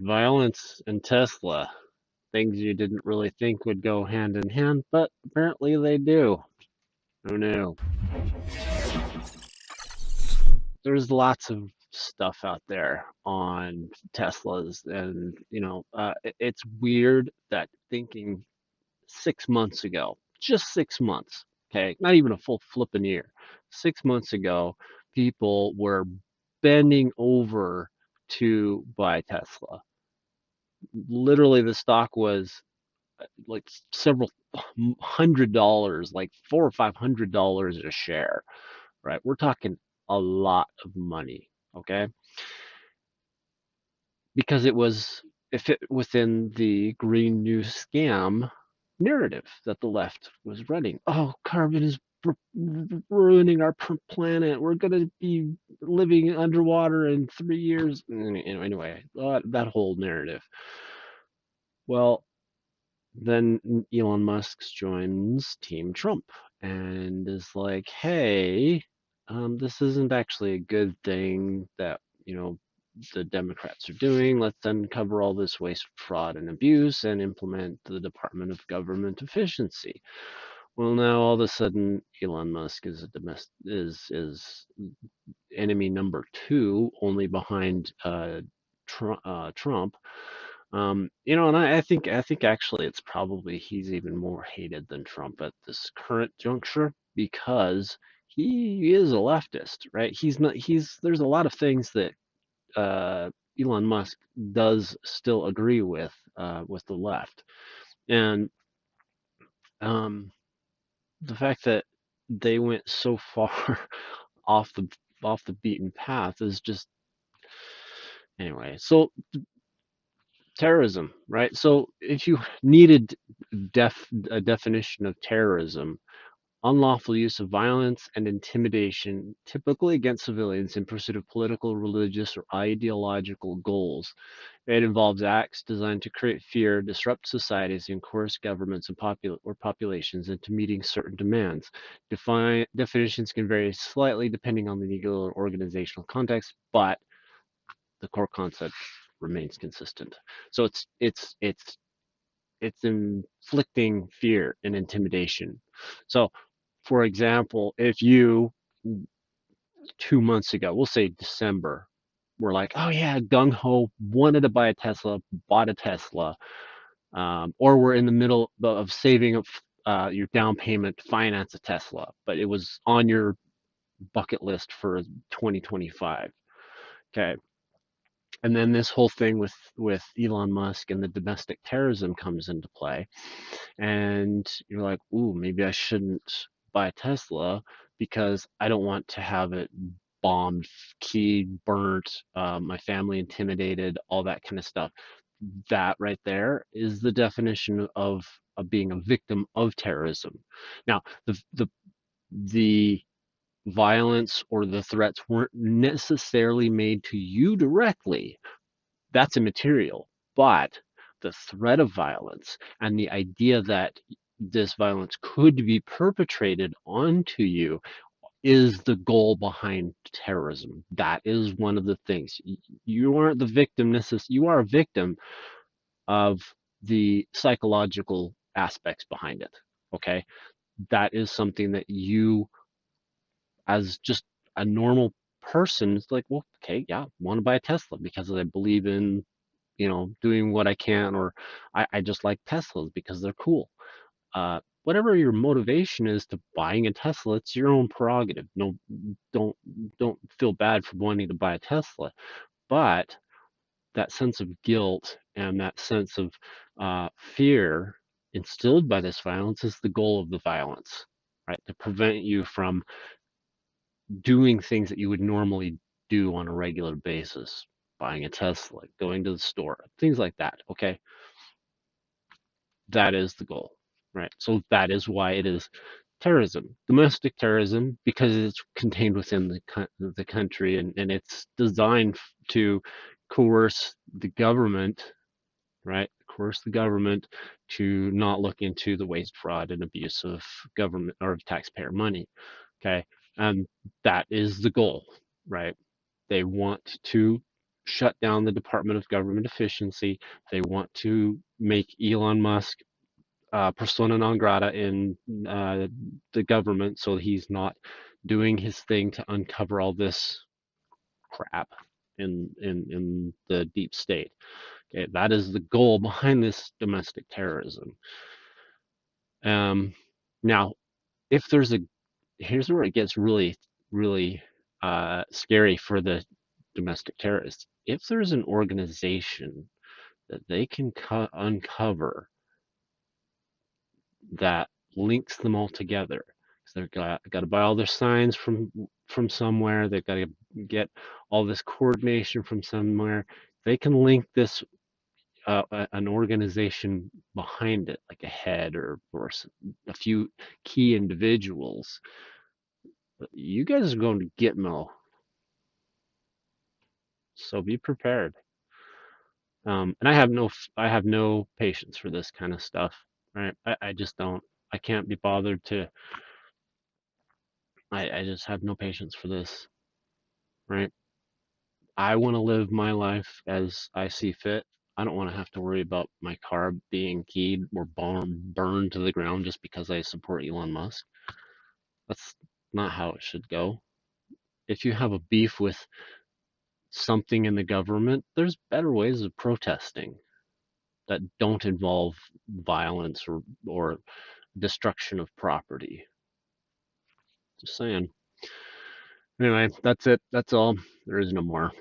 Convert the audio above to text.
Violence and Tesla, things you didn't really think would go hand in hand, but apparently they do. Who knew? There's lots of stuff out there on Teslas, and it's weird that thinking 6 months ago, just 6 months, okay, not even a full flipping year, 6 months ago, people were bending over to buy Tesla. Literally, the stock was like several $100s, like $400 or $500 a share, right? We're talking a lot of money, okay? Because it was, it fit within the green new scam narrative that the left was running. Oh, carbon is ruining our planet. We're going to be living underwater in 3 years. Anyway, that whole narrative. Well, then Elon Musk joins Team Trump and is like, hey, this isn't actually a good thing that, the Democrats are doing. Let's uncover all this waste, fraud, and abuse and implement the Department of Government Efficiency. Well, now all of a sudden, Elon Musk is a is enemy number two, only behind Trump. And I think actually it's probably he's even more hated than Trump at this current juncture because he is a leftist, right? There's a lot of things that Elon Musk does still agree with the left, and um, the fact that they went so far off the off the beaten path is just anyway. So terrorism, right? So if you needed a definition of terrorism, unlawful use of violence and intimidation, typically against civilians in pursuit of political, religious, or ideological goals. It involves acts designed to create fear, disrupt societies, and coerce governments and populations into meeting certain demands. Definitions can vary slightly depending on the legal or organizational context, but the core concept remains consistent. So it's inflicting fear and intimidation. So, for example, if you 2 months ago, we'll say December, were like, oh yeah, gung ho, wanted to buy a Tesla, bought a Tesla, or we're in the middle of saving up your down payment to finance a Tesla, but it was on your bucket list for 2025. Okay, and then this whole thing with Elon Musk and the domestic terrorism comes into play, and you're like, ooh, maybe I shouldn't buy a Tesla because I don't want to have it bombed, keyed, burnt, my family intimidated, all that kind of stuff. That right there is the definition of being a victim of terrorism. Now, the violence or the threats weren't necessarily made to you directly. That's immaterial. But the threat of violence and the idea that this violence could be perpetrated onto you is the goal behind terrorism. That is one of the things. You aren't the victim necessarily. You are a victim of the psychological aspects behind it. Okay, that is something that you, as just a normal person, is like, well, okay, yeah, want to buy a Tesla because I believe in doing what I can, or I just like Teslas because they're cool. Whatever your motivation is to buying a Tesla, it's your own prerogative. No, don't don't feel bad for wanting to buy a Tesla, but that sense of guilt and that sense of fear instilled by this violence is the goal of the violence, right? To prevent you from doing things that you would normally do on a regular basis, buying a Tesla, going to the store, things like that. Okay, that is the goal, right? So that is why it is terrorism, domestic terrorism, because it's contained within the country, and it's designed to coerce the government, right? Coerce the government to not look into the waste, fraud, and abuse of government or of taxpayer money. Okay, and that is the goal, right? They want to shut down the Department of Government Efficiency. They want to make Elon Musk persona non grata in the government, so he's not doing his thing to uncover all this crap in the deep state. Okay, that is the goal behind this domestic terrorism. Um, Now, if there's a here's where it gets really scary for the domestic terrorists. If there's an organization that they can uncover that links them all together, so they've got to buy all their signs from somewhere. They've got to get all this coordination from somewhere. They can link this an organization behind it, like a head or a few key individuals. You guys are going to Gitmo, so be prepared. And I have no patience for this kind of stuff. Right? I just don't. I can't be bothered to. I just have no patience for this. Right? I want to live my life as I see fit. I don't want to have to worry about my car being keyed or burned to the ground just because I support Elon Musk. That's not how it should go. If you have a beef with something in the government, there's better ways of protesting that don't involve violence or destruction of property. Just saying. Anyway, that's it. That's all. There is no more.